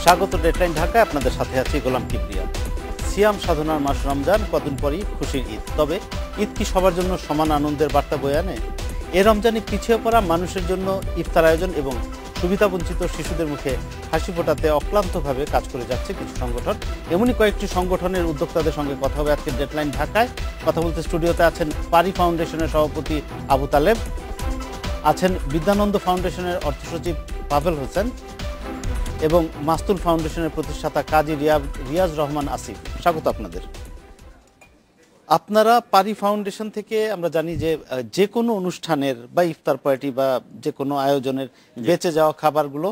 স্বাগত ডেডলাইন ঢাকায়, আপনাদের সাথে আছি গোলাম কিবরিয়া। সিয়াম সাধনার মাস রমজান, কদিন পরই খুশির ঈদ। তবে ঈদ কি সবার জন্য সমান আনন্দের বার্তা বয়ে আনে? এ রমজানে পিছিয়ে পড়া মানুষের জন্য ইফতার আয়োজন এবং সুবিধাবঞ্চিত শিশুদের মুখে হাসি ফোটাতে অক্লান্তভাবে কাজ করে যাচ্ছে কিছু সংগঠন। এমনই কয়েকটি সংগঠনের উদ্যোক্তাদের সঙ্গে কথা হবে আজকের ডেডলাইন ঢাকায়। কথা বলতে স্টুডিওতে আছেন পারি ফাউন্ডেশনের সভাপতি আবু তালেব, আছেন বিদ্যানন্দ ফাউন্ডেশনের অর্থ সচিব পাভেল হোসেন এবং মাস্তুল ফাউন্ডেশনের প্রতিষ্ঠাতা কাজী রিয়াজ রহমান আসিফ। স্বাগত আপনাদের। আপনারা পারি ফাউন্ডেশন থেকে আমরা জানি যে যে কোনো অনুষ্ঠানের বা ইফতার পার্টি বা যে কোনো আয়োজনের বেঁচে যাওয়া খাবারগুলো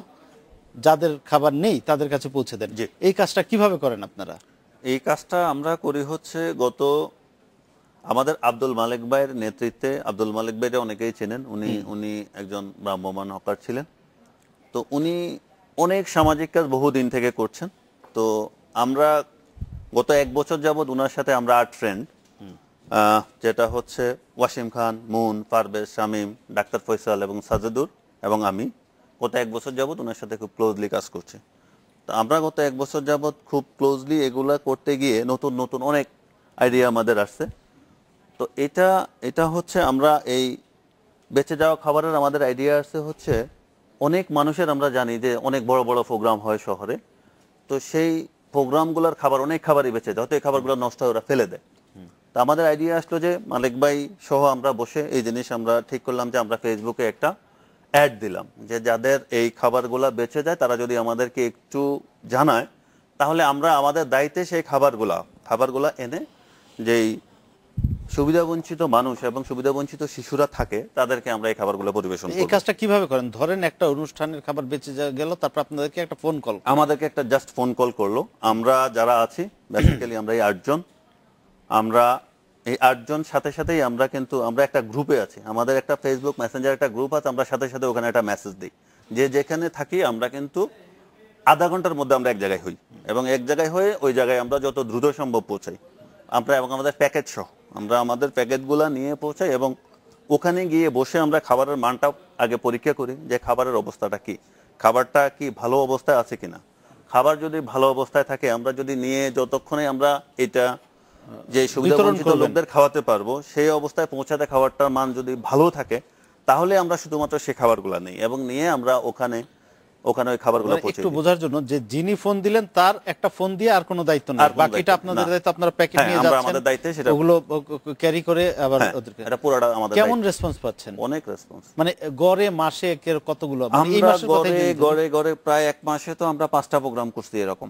যাদের খাবার নেই তাদের কাছে পৌঁছে দেন। এই কাজটা কিভাবে করেন আপনারা? এই কাজটা আমরা করি হচ্ছে আমাদের আব্দুল মালিক ভাইয়ের নেতৃত্বে। আব্দুল মালিক ভাইয়ের অনেকেই চেনেন, উনি একজন ভ্রাম্যমাণ হকার ছিলেন। তো উনি অনেক সামাজিক কাজ বহুদিন থেকে করছেন। তো আমরা গত 1 বছর যাবৎ উনার সাথে আমরা 8 ফ্রেন্ড, যেটা হচ্ছে ওয়াসিম খান, মুন, পারভেজ, শামীম, ডাক্তার ফয়সাল এবং সাজেদুর এবং আমি গত 1 বছর যাবৎ উনার সাথে খুব ক্লোজলি কাজ করছি। তো আমরা গত 1 বছর যাবৎ খুব ক্লোজলি এগুলা করতে গিয়ে নতুন নতুন অনেক আইডিয়া আমাদের আসছে। তো এটা হচ্ছে আমরা এই বেঁচে যাওয়া খাবারের আমাদের আইডিয়া আসছে হচ্ছে অনেক মানুষের, আমরা জানি যে অনেক বড় বড় প্রোগ্রাম হয় শহরে। তো সেই প্রোগ্রামগুলোর খাবার, অনেক খাবারই বেঁচে যায়, হয়তো এই খাবারগুলো নষ্ট হয়, ওরা ফেলে দেয়। তো আমাদের আইডিয়া আসলো যে মালিক ভাই সহ আমরা বসে এই জিনিস আমরা ঠিক করলাম যে আমরা ফেসবুকে একটা অ্যাড দিলাম যে যাদের এই খাবারগুলা বেঁচে যায় তারা যদি আমাদেরকে একটু জানায় তাহলে আমরা আমাদের দায়িত্বে সেই খাবারগুলা এনে যেই সুবিধাবঞ্চিত মানুষ এবং সুবিধাবঞ্চিত শিশুরা থাকে তাদেরকে আমরা এই খাবারগুলো পরিবেশন করি। এই কাজটা কিভাবে করেন? ধরেন একটা অনুষ্ঠানের খাবার বেঁচে গেল, তারপর আপনাদেরকে একটা ফোন কল, আমাদেরকে একটা জাস্ট ফোন কল করলো। আমরা যারা আছি বেসিক্যালি আমরা এই 8 জন, আমরা এই 8 জন সাথে সাথেই আমরা একটা গ্রুপে আছি। আমাদের একটা ফেসবুক মেসেঞ্জার একটা গ্রুপ আছে, আমরা সাথে সাথে ওখানে একটা মেসেজ দিই যে যেখানে থাকি আমরা কিন্তু আধা ঘন্টার মধ্যে আমরা এক জায়গায় হই এবং এক জায়গায় হয়ে ওই জায়গায় আমরা যত দ্রুত সম্ভব পৌঁছাই। আমরা এবং আমাদের প্যাকেজ সহ আমরা আমাদের প্যাকেটগুলো নিয়ে পৌঁছাই এবং ওখানে গিয়ে বসে আমরা খাবারের মানটা আগে পরীক্ষা করি যে খাবারের অবস্থাটা কি, খাবারটা কি ভালো অবস্থায় আছে কিনা। খাবার যদি ভালো অবস্থায় থাকে, আমরা যদি নিয়ে যতক্ষণে আমরা এটা যে সুবিধাবঞ্চিত লোকদের খাওয়াতে পারবো সেই অবস্থায় পৌঁছাতে খাবারটার মান যদি ভালো থাকে তাহলে আমরা শুধুমাত্র সেই খাবারগুলো নেই এবং নিয়ে আমরা ওখানে ওই খাবারগুলো পৌঁছে একটু বোঝার জন্য যে যিনি ফোন দিলেন তার একটা ফোন দিয়ে আর কোনো দায়িত্ব নেই, বাকিটা আপনাদের দায়িত্ব। আপনারা প্যাকেট নিয়ে যাচ্ছেন, আমাদের দায়িত্বে সেটা ওগুলো ক্যারি করে আবার ওদেরকে। এটা পুরোটা আমাদের। কেমন রেসপন্স পাচ্ছেন? অনেক রেসপন্স। মানে গড়ে মাসে কতগুলো? আমরা গড়ে প্রায় 1 মাসে তো আমরা 5টা প্রোগ্রাম করছি এরকম।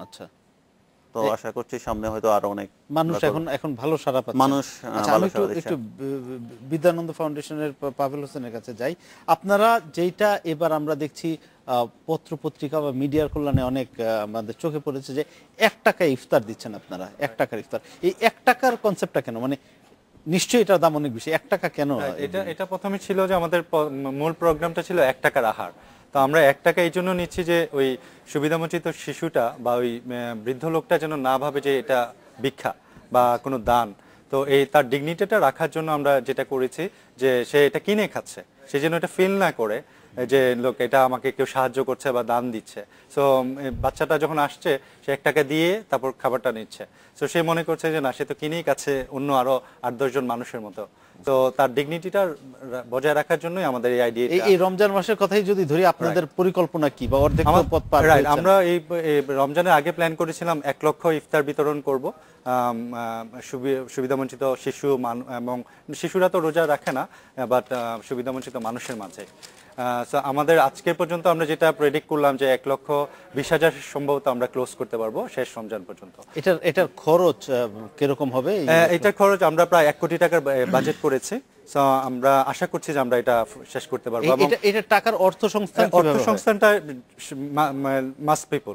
আচ্ছা, তো আশা করছি সামনে হয়তো আরো অনেক মানুষ এখন ভালো সাড়া পাচ্ছে। মানুষ ভালো সাড়া দিচ্ছে। একটু বিদ্যানন্দ ফাউন্ডেশনের পাভেল হোসেনের কাছে যাই। আপনারা যেটা এবার আমরা দেখছি পত্র পত্রিকা বা মিডিয়ার কল্যাণে অনেক আমাদের চোখে পড়েছে যে 1 টাকায় ইফতার দিচ্ছেন আপনারা। 1 টাকার ইফতার, এই 1 টাকার কনসেপ্টটা কেন? মানে নিশ্চয়ই এটার দাম অনেক বেশি। 1 টাকা কেন? এটা প্রথমে ছিল যে আমাদের মূল প্রোগ্রামটা ছিল 1 টাকার আহার। তো আমরা 1 টাকা এই জন্য নিচ্ছি যে ওই সুবিধাবঞ্চিত শিশুটা বা ওই বৃদ্ধ লোকটা যেন না ভাবে যে এটা ভিক্ষা বা কোনো দান। তো তার ডিগনিটিটা রাখার জন্য আমরা যেটা করেছি যে সে এটা কিনে খাচ্ছে, সে যেন এটা ফিল না করে যে লোক এটা আমাকে কেউ সাহায্য করছে বা দান দিচ্ছে। সো বাচ্চাটা যখন আসছে সে 1 টাকা দিয়ে তারপর খাবারটা নিচ্ছে। সো সে মনে করছে যে না, সে তো কিনেই খাচ্ছে অন্য আরো 8-10 জন মানুষের মতো। তো তার ডিগনিটিটা বজায় রাখার জন্যই আমাদের এই আইডিয়া। এই রমজান মাসের কথাই যদি ধরি, আপনাদের পরিকল্পনা কি বা অর্ধেক পথ পার হয়েছে? আমরা এই রমজানের আগে প্ল্যান করেছিলাম 1 লক্ষ ইফতার বিতরণ করব সুবিধাবঞ্চিত শিশু এবং শিশুরা তো রোজা রাখে না, বাট সুবিধাবঞ্চিত মানুষের মাঝে। আমাদের আজকের পর্যন্ত আমরা যেটা প্রেডিক্ট করলাম যে 1,20,000 সম্ভবত আমরা ক্লোজ করতে পারবো শেষ রমজান পর্যন্ত। এটার খরচ কিরকম হবে? এটার খরচ আমরা প্রায় 1 কোটি টাকার বাজেট করেছি। সো আমরা আশা করছি যে আমরা এটা শেষ করতে পারবো। এটা টাকার অর্থসংস্থানটা মাস পিপল,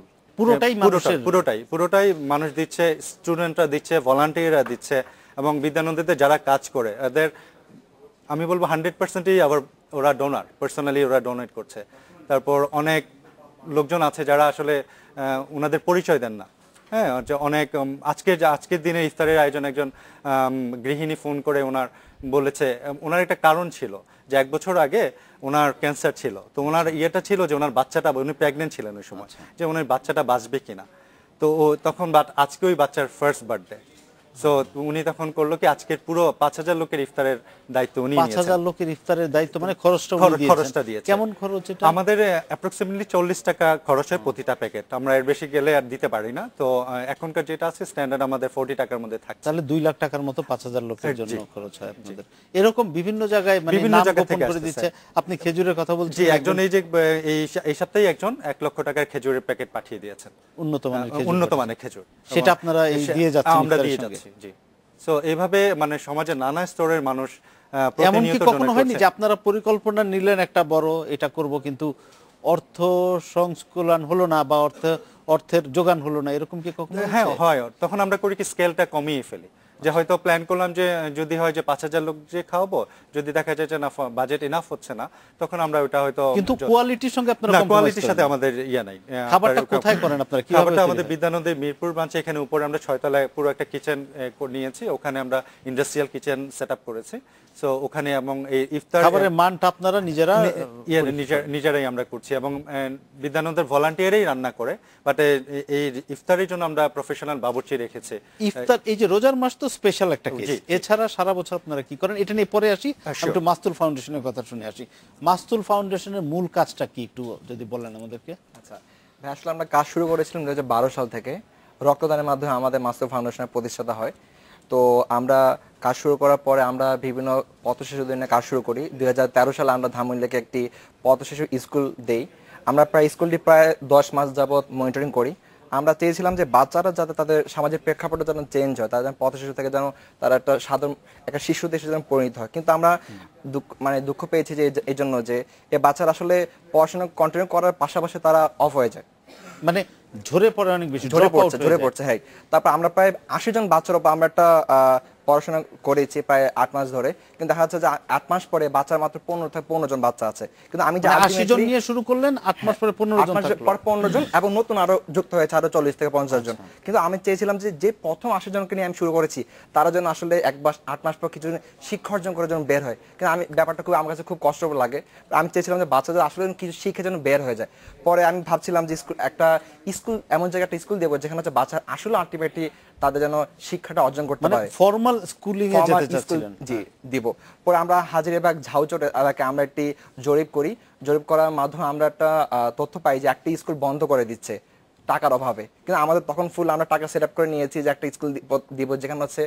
পুরোটাই মানুষ দিচ্ছে, স্টুডেন্টরা দিচ্ছে, ভলান্টিয়াররা দিচ্ছে এবং বিদ্যানন্দীতে যারা কাজ করে এদের আমি বলবো 100%ই আবার ওরা ডোনার, পার্সোনালি ওরা ডোনেট করছে। তারপর অনেক লোকজন আছে যারা আসলে ওনাদের পরিচয় দেন না, হ্যাঁ, যে অনেক আজকের দিনে ইফতারের আয়োজন একজন গৃহিণী ফোন করে ওনার বলেছে, ওনার একটা কারণ ছিল যে 1 বছর আগে ওনার ক্যান্সার ছিল, তো ওনার ইয়েটা ছিল যে ওনার বাচ্চাটা, উনি প্রেগনেন্ট ছিলেন ওই সময়, যে ওনার বাচ্চাটা বাঁচবে কিনা। তো ও তখন আজকে ওই বাচ্চার ফার্স্ট বার্থডে, সো উনি তখন করলো কি আজকের পুরো 5000 লোকের ইফতারের দায়িত্ব উনি নিয়েছেন। 5000 লোকের ইফতারের দায়িত্ব মানে খরচটা দিয়েছেন। কেমন খরচ এটা? আমাদের অ্যাপ্রক্সিমেটলি 40 টাকা খরচ হয় প্রতিটা প্যাকেট, আমরা এর বেশি গেলে আর দিতে পারি না। তো এখনকার যেটা আছে স্ট্যান্ডার্ড আমাদের 40 টাকার মধ্যে থাকে। তাহলে 2 লাখ টাকার মতো 5000 লোকের জন্য খরচ হয় আপনাদের। এরকম বিভিন্ন জায়গায় মানে নাম গোপন করে দিচ্ছে। আপনি খেজুরের কথা বলছেন, জি, একজন এই সপ্তাহে একজন 1 লক্ষ টাকার খেজুরের প্যাকেট পাঠিয়ে দিয়েছেন, উন্নত মানের খেজুর, সেটা আপনারা এই দিয়ে যাচ্ছেন? আমরা দিয়ে যাচ্ছি, জি। সো এইভাবে মানে সমাজে নানা স্তরের মানুষ এমনকি কখনো হয়নি যে আপনারা পরিকল্পনা নিলেন একটা বড় এটা করব, কিন্তু অর্থ সংস্কলন হলো না বা অর্থের যোগান হলো না, এরকম কি কখনো? হ্যাঁ, হয়। তখন আমরা করি কি স্কেলটা কমিয়ে ফেলি, যে হয়তো প্ল্যান করলাম যে যদি হয় যে 5000 লোক যে খাওয়াবো, যদি দেখা যায় যে না বাজেট এনাফ হচ্ছে না, তখন আমরা ওটা হয়তো, কিন্তু কোয়ালিটির সঙ্গে আপনারা কম্প্রোমাইজ কোয়ালিটির সাথে আমাদের নাই। খাবারটা কোথায় করেন আপনারা? কিভাবে? খাবারটা আমাদের বিদ্যানন্দের মিরপুর ব্রাঞ্চে, এখানে উপরে আমরা 6 তলায় পুরো একটা কিচেন নিয়েছি, ওখানে আমরা ইন্ডাস্ট্রিয়াল কিচেন সেটআপ করেছি। সো ওখানে এবং এই ইফতার খাবারের মানটা আপনারা নিজেরাই আমরা করছি, এবং বিদ্যানন্দের ভলান্টিয়ারই রান্না করে, বাট এই ইফতারের জন্য আমরা প্রফেশনাল বাবুর্চি রেখেছি। ইফতার এই যে রোজার মাস তো স্পেশাল একটা কেস, এছাড়া সারা বছর আপনারা কি করেন এটা নিয়ে পরে আসি। একটু মাস্তুল ফাউন্ডেশনের কথা শুনে আসি। মাস্তুল ফাউন্ডেশনের মূল কাজটা কি একটু যদি বলেন আমাদেরকে। আচ্ছা ভাই, আসলে আমরা কাজ শুরু করেছিলাম 2012 সাল থেকে। রক্তদানের মাধ্যমে আমাদের মাস্তুল ফাউন্ডেশনের প্রতিষ্ঠাতা হয়। তো আমরা কাজ শুরু করার পরে আমরা বিভিন্ন পথশিশুদের নিয়ে কাজ শুরু করি। 2013 সালে আমরা ধানমন্ডিতে একটি পথশিশু স্কুল দেই। আমরা স্কুলটি প্রায় 10 মাস যাবত মনিটরিং করি। আমরা চেয়েছিলাম যে বাচ্চারা যাতে তাদের সামাজিক প্রেক্ষাপটে যেন চেঞ্জ হয়, তারা যেন পথশিশু থেকে যেন তারা একটা শিশু দেশে যেন পরিণত হয়। কিন্তু আমরা দুঃখ পেয়েছি যে এই জন্য যে এই বাচ্চারা আসলে পড়াশোনা কন্টিনিউ করার পাশাপাশি তারা অফ হয়ে যায়, মানে ঝরে পড়ে, অনেক বেশি ঝরে পড়ছে। হ্যাঁ, তারপর আমরা প্রায় 80 জন বাচ্চার উপর আমরা একটা পড়াশোনা করেছি প্রায় 8 মাস ধরে। কিন্তু দেখা যাচ্ছে যে 8 মাস পরে বাচ্চার মাত্র 15 জন বাচ্চা আছে। কিন্তু আমি যে 80 জন নিয়ে শুরু করলেন, 8 মাস পরে 15 জন এবং নতুন আরো যুক্ত হয়েছে আরো 40 থেকে 50 জন। কিন্তু আমি চেয়েছিলাম যে প্রথম 80 জনকে নিয়ে আমি শুরু করেছি, তারা যেন আসলে 8 মাস পর কিছু শিক্ষা অর্জন করে যেন বের হয়। কিন্তু আমি ব্যাপারটা আমার কাছে খুব কষ্ট লাগে। আমি চেয়েছিলাম যে বাচ্চাদের আসলে কিছু শিখে যেন বের হয়ে যায়। পরে আমি ভাবছিলাম যে স্কুল এমন জায়গায় একটা স্কুল দেবো যেখানে হচ্ছে বাচ্চা আসলে আলটিমেটলি তাদের যেন শিক্ষাটা অর্জন করতে পারে, ফর্মাল স্কুলিং এ যেতে চাচ্ছিলেন। জি, দিব। পরে আমরা হাজারীবাগ ঝাউচট এলাকায় আমরা একটি জরিপ করি। জরিপ করার মাধ্যমে আমরা একটা তথ্য পাই যে একটি স্কুল বন্ধ করে দিচ্ছে টাকার অভাবে। কিন্তু আমাদের তখন ফুল আমরা টাকা সেট আপ করে নিয়েছি যে একটা স্কুল দিব যেখানে হচ্ছে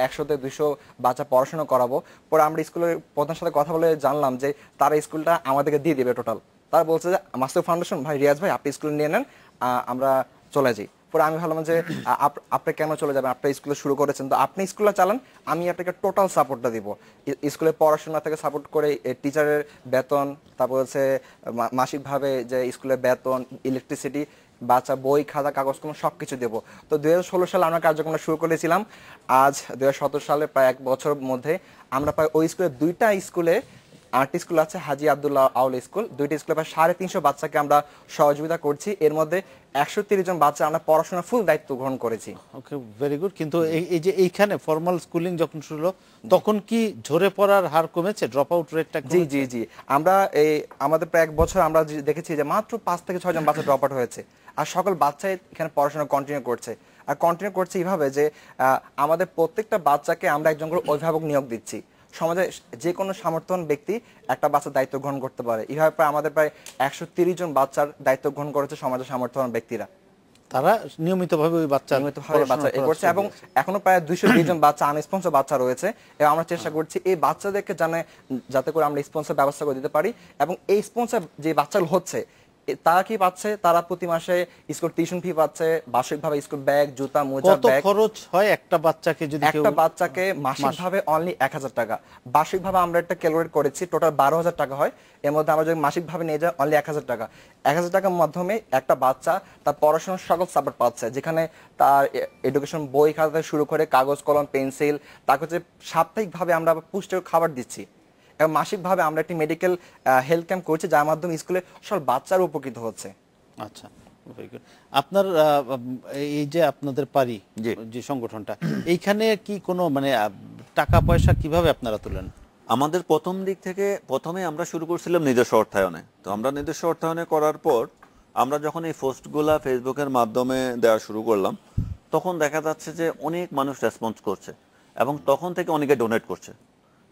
100 থেকে 200 বাচ্চা পড়াশোনা করাবো। পরে আমরা স্কুলের প্রধানের সাথে কথা বলে জানলাম যে তারা স্কুলটা আমাদেরকে দিয়ে দিবে টোটাল। তারা বলছে যে মাস্তুল ফাউন্ডেশন ভাই, রিয়াজ ভাই আপনি স্কুল নিয়ে নেন, আমরা চলে যাই। পরে আমি ভাবলাম যে আপনি কেন চলে যাবেন, আপনি স্কুলে শুরু করেছেন তো আপনি স্কুলে চালান, আমি আপনাকে টোটাল সাপোর্টটা দিব। স্কুলে পড়াশোনা থেকে সাপোর্ট করে টিচারের বেতন, তারপর হচ্ছে মাসিকভাবে যে স্কুলের বেতন, ইলেকট্রিসিটি, বাচ্চা বই, খাতা, কাগজ কলম সবকিছু দেবো। তো 2016 সালে আমরা কার্যক্রম শুরু করেছিলাম। আজ 2017 সালে প্রায় 1 বছর মধ্যে আমরা প্রায় ওই স্কুলে 2টা স্কুলে, 8টি স্কুল আছে, হাজী আব্দুল্লাহ আউল স্কুল, 2টি স্কুলে প্রায় 350 বাচ্চাকে আমরা সহযোগিতা করছি। এর মধ্যে 130 জন বাচ্চা আমরা পড়াশোনার ফুল দায়িত্ব গ্রহণ করেছি। ওকে, ভেরি গুড। কিন্তু এই যে এইখানে ফর্মাল স্কুলিং যখন শুরু হলো তখন কি ঝরে পড়ার হার কমেছে, ড্রপ আউট রেটটা? জি, আমরা আমাদের প্রায় 1 বছর আমরা দেখেছি যে মাত্র 5 থেকে 6 জন বাচ্চা ড্রপ আউট হয়েছে, আর সকল বাচ্চাই এখানে পড়াশোনা কন্টিনিউ করছে। আর কন্টিনিউ করছে এইভাবে যে আমাদের প্রত্যেকটা বাচ্চাকে আমরা একজন করে অভিভাবক নিয়োগ দিচ্ছি। সমাজে যে কোনো সামর্থ্যবান ব্যক্তি একটা বাচ্চার দায়িত্ব গ্রহণ করতে পারে। এইভাবে আমাদের প্রায় 130 জন বাচ্চার দায়িত্ব গ্রহণ করেছে সমাজের সামর্থ্যবান ব্যক্তিরা। তারা নিয়মিতভাবে ওই বাচ্চা করছে এবং এখনো প্রায় 220 জন বাচ্চা আনস্পন্সর বাচ্চা রয়েছে। এবং আমরা চেষ্টা করছি এই বাচ্চাদেরকে যাতে করে আমরা স্পন্সর ব্যবস্থা করে দিতে পারি। এবং এই স্পন্সর যে বাচ্চাগুলো হচ্ছে তারা কি পাচ্ছে, তারা প্রতি মাসে স্কুল টিউশন ফি পাচ্ছে, বার্ষিকভাবে স্কুল ব্যাগ, জুতা, মোজা, ব্যাগ। কত খরচ হয় একটা বাচ্চাকে? যদি একটা বাচ্চাকে মাসিকভাবে অনলি 1000 টাকা, বার্ষিকভাবে আমরা একটা ক্যালকুলেট করেছি টোটাল 12000 টাকা হয়। এর মধ্যে আমরা যদি মাসিকভাবে নিয়ে যাই অনলি 1000 টাকা। 1000 টাকার মাধ্যমে একটা বাচ্চা তার পড়াশোনার সকল সাপোর্ট পাচ্ছে, যেখানে তার এডুকেশন বই খাতা থেকে শুরু করে কাগজ কলম পেন্সিল, তাকে হচ্ছে সাপ্তাহিকভাবে আমরা পুষ্টিকর খাবার দিচ্ছি। এবং মাসিকভাবে আমরা একটি মেডিকেল হেলথ ক্যাম্প করছি যার মাধ্যমে স্কুলে সব বাচ্চারা উপকৃত হচ্ছে। আচ্ছা, Very good. আপনার এই যে আপনাদের পারি জি। যে সংগঠনটা, এইখানে কি কোনো মানে টাকা পয়সা কিভাবে আপনারা তোলেন? আমাদের প্রথম দিক থেকে প্রথমে আমরা শুরু করছিলাম নিজস্ব অর্থায়নে। তো আমরা নিজস্ব অর্থায়নে করার পর আমরা যখন এই পোস্টগুলা ফেসবুকের মাধ্যমে দেওয়া শুরু করলাম, তখন দেখা যাচ্ছে যে অনেক মানুষ রেসপন্স করছে এবং তখন থেকে অনেকে ডোনেট করছে।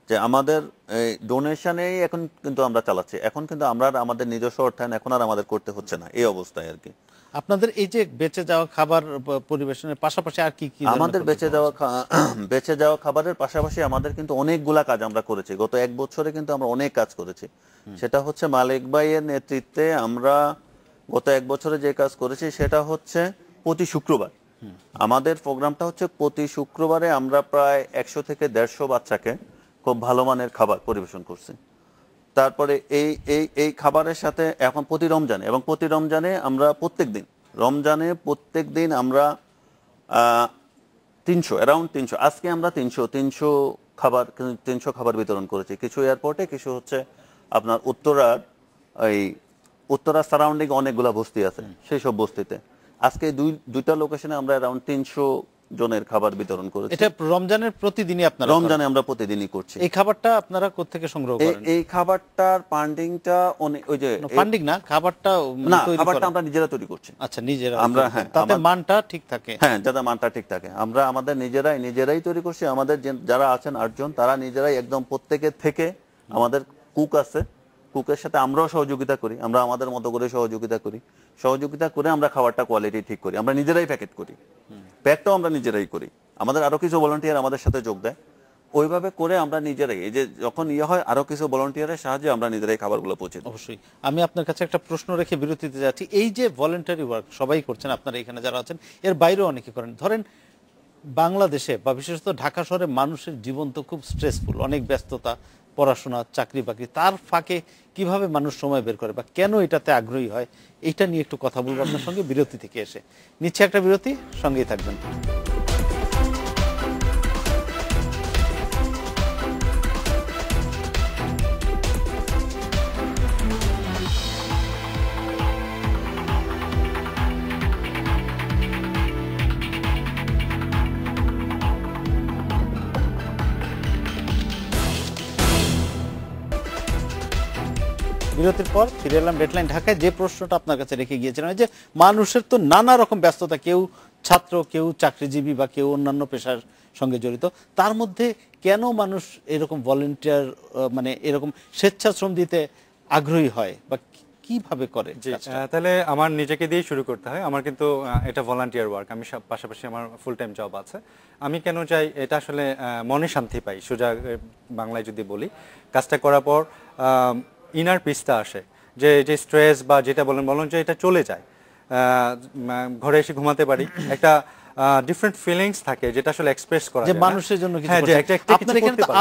যে আমাদের এই ডোনেশনেই এখন কিন্তু আমরা চালাচ্ছি। এখন কিন্তু আমরা আর আমাদের নিজস্ব অর্থায়ন এখন আর আমাদের করতে হচ্ছে না, এই অবস্থায় আর কি। আপনাদের এই যে বেঁচে যাওয়া খাবার পরিবেশনের পাশাপাশি আর কি কি আমাদের বেঁচে যাওয়া খাবারের পাশাপাশি আমাদের কিন্তু অনেকগুলা কাজ আমরা করেছি। গত 1 বছরে কিন্তু আমরা অনেক কাজ করেছি। সেটা হচ্ছে মালিক ভাইয়ের নেতৃত্বে আমরা গত 1 বছরে যে কাজ করেছি সেটা হচ্ছে প্রতি শুক্রবার আমাদের প্রোগ্রামটা হচ্ছে প্রতি শুক্রবারে আমরা প্রায় 100 থেকে 150 বাচ্চাকে খুব ভালো মানের খাবার পরিবেশন করছি। তারপরে এই খাবারের সাথে এখন প্রতি রমজানে আমরা প্রত্যেক দিন আমরা 300 আজকে আমরা 300 খাবার বিতরণ করেছি। কিছু এয়ারপোর্টে, কিছু হচ্ছে আপনার উত্তরা সারাউন্ডিং অনেকগুলা বস্তি আছে, সেই সব বস্তিতে আজকে দুইটা লোকেশনে আমরা অ্যারাউন্ড 300 জনের খাবার বিতরণ করেছি। এটা রমজানের প্রতিদিনই আপনারা রমজানে আমরা প্রতিদিনই করছি। এই খাবারটা আপনারা কোত্থেকে সংগ্রহ করেন? এই খাবারটার ফান্ডিংটা ওই যে ফান্ডিং না, খাবারটা না, খাবারটা আমরা নিজেরা তৈরি করছি। আচ্ছা, নিজেরা আমরা, হ্যাঁ, তাতে মানটা ঠিক থাকে। হ্যাঁ, যাতে মানটা ঠিক থাকে। আমরা আমাদের নিজেরাই তৈরি করছি। আমাদের যারা আছেন 8 জন, তারা নিজেরাই একদম প্রত্যেকের থেকে, আমাদের কুক আছে, কুকের সাথে আমরাও সহযোগিতা করি। আমরা আমাদের মতো করে সহযোগিতা করে আমরা খাবারটা কোয়ালিটি ঠিক করি। আমরা নিজেরাই প্যাকেট করি, প্যাকটাও আমরা নিজেরাই করি। আমাদের আরো কিছু ভলান্টিয়ার আমাদের সাথে যোগ দেয়। ওইভাবে করে আমরা নিজেরাই, এই যে যখন হয় আরো কিছু ভলান্টিয়ারের সাহায্যে আমরা নিজেরাই খাবারগুলো পৌঁছে দিই। অবশ্যই। আমি আপনার কাছে একটা প্রশ্ন রেখে বিরতিতে যাচ্ছি। এই যে ভলান্টারি ওয়ার্ক সবাই করছেন, আপনারা এখানে যারা আছেন, এর বাইরেও অনেকে করেন। ধরেন বাংলাদেশে বা বিশেষত ঢাকা শহরে মানুষের জীবন তো খুব স্ট্রেসফুল, অনেক ব্যস্ততা, পড়াশোনা, চাকরি বাকরি, তার ফাঁকে কিভাবে মানুষ সময় বের করে বা কেন এটাতে আগ্রহী হয়, এইটা নিয়ে একটু কথা বলবো আপনার সঙ্গে বিরতি থেকে এসে। নিচ্ছে একটা বিরতি, সঙ্গেই থাকবেন। বিরতির পর ফিরে এলাম ডেডলাইন ঢাকায়। যে প্রশ্নটা আপনার কাছে রেখে গিয়েছিলাম, যে মানুষের তো নানা রকম ব্যস্ততা, কেউ ছাত্র, কেউ চাকরিজীবী বা কেউ অন্যান্য পেশার সঙ্গে জড়িত, তার মধ্যে কেন মানুষ এরকম ভলেন্টিয়ার মানে এরকম স্বেচ্ছাশ্রম দিতে আগ্রহী হয় বা কিভাবে করে? তাহলে আমার নিজেকে দিয়ে শুরু করতে হয়। আমার কিন্তু এটা ভলান্টিয়ার ওয়ার্ক, আমি পাশাপাশি আমার ফুল টাইম জব আছে। আমি কেন চাই এটা, আসলে মনে শান্তি পাই। সোজা বাংলায় যদি বলি, কাজটা করার পর ইনার পিসটা আসে, যে স্ট্রেস বা যেটা বলেন যে এটা চলে যায়, ঘরে এসে ঘুমাতে পারি, একটা ডিফারেন্ট ফিলিংস থাকে যেটা আসলে এক্সপ্রেস করা যায় মানুষের জন্য।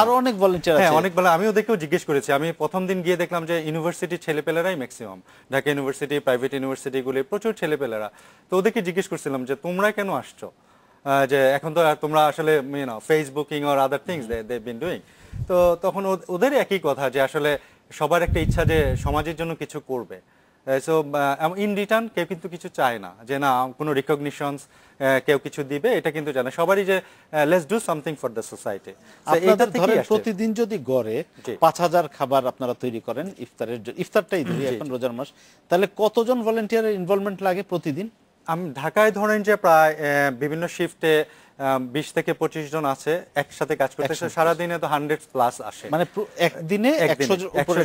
আরো অনেক ভলান্টিয়ার আছে। হ্যাঁ, অনেক বলে আমি ওদেরকেও জিজ্ঞেস করেছি। আমি প্রথম দিন গিয়ে দেখলাম যে ইউনিভার্সিটির ছেলেপেলেরাই ম্যাক্সিমাম, ঢাকা ইউনিভার্সিটি, প্রাইভেট ইউনিভার্সিটিগুলি প্রচুর ছেলেপেলেরা। তো ওদেরকে জিজ্ঞেস করছিলাম যে তোমরা কেন আসছো, যে এখন তো তোমরা আসলে Facebooking or other things they been doing. তো তখন ওদের একই কথা, যে আসলে সবার একটা ইচ্ছা যে সমাজের জন্য কিছু করবে। সো ইন রিটার্ন কেউ কিন্তু কিছু চায় না, যে না কোনো রিকগনিশনস কেউ কিছু দিবে, এটা কিন্তু জানে সবারই, যে let's do something for the society. প্রতিদিন যদি গড়ে 5000 খাবার আপনারা তৈরি করেন ইফতারটাই ধরি, এখন রোজার মাস, তাহলে কতজন ভলান্টিয়ারের ইনভলভমেন্ট লাগে প্রতিদিন? আমি ঢাকায় ধরেন যে প্রায় বিভিন্ন শিফটে 20 থেকে 25 জন আছে একসাথে কাজ করতেছে। সারাদিনে তো 100+ আসে, মানে একদিনে 100 উপরে।